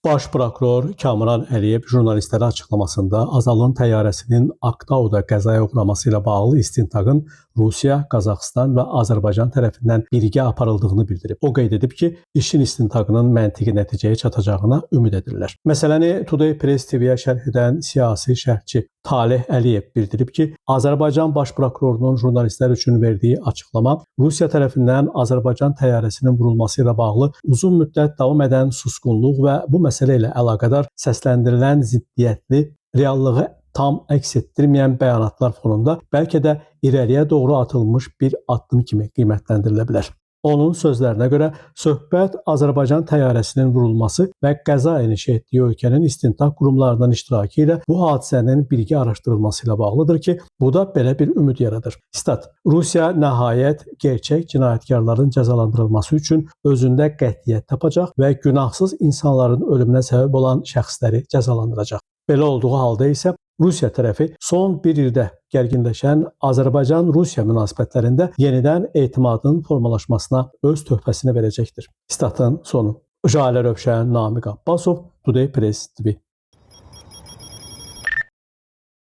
Baş prokuror Kamran Əliyev jurnalistlərə açıqlamasında Azalın təyyarəsinin Aktauda qəzaya uğraması ilə bağlı istintaqın Rusiya, Qazaxıstan və Azərbaycan tərəfindən birgə aparıldığını bildirib. O qeyd edib ki, işin istintaqının məntiqi nəticəyə çatacağına ümid edirlər. Məsələni Today Press TV-yə şərh edən siyasi şərhçi Taleh Əliyev bildirib ki, Azərbaycan Baş prokurorunun jurnalistlər üçün verdiyi açıqlama Rusiya tərəfindən Azərbaycan təyyarəsinin vurulması ilə bağlı uzun müddət davam edən susqunluq və bu məsələ ilə əlaqədar səsləndirilən ziddiyyətli, reallığı tam əks etdirməyən bəyanatlar fonunda bəlkə də irəliyə doğru atılmış bir addım kimi qiymətləndirilə bilər. Onun sözlərinə görə söhbət Azərbaycan təyyarəsinin vurulması və qəza eniş etdiyi ölkənin istintaq qurumlarının iştirakı ilə bu hadisənin birgə araşdırılması ilə bağlıdır ki, bu da belə bir ümid yaradır. Stat: Rusiya nəhayət gerçək cinayətkarların cəzalandırılması üçün özündə qətiyyət tapacaq və günahsız insanların ölümünə səbəb olan şəxsləri cəzalandıracaq. Belə olduğu halda isə Rusiya tərəfi son bir ildə gərginləşən Azərbaycan-Rusiya münasibətlərində yenidən etimadın formalaşmasına öz töhfəsini verəcəkdir. Statın sonu. Jalə Rövşən, Namiq Abbasov, Today Press TV.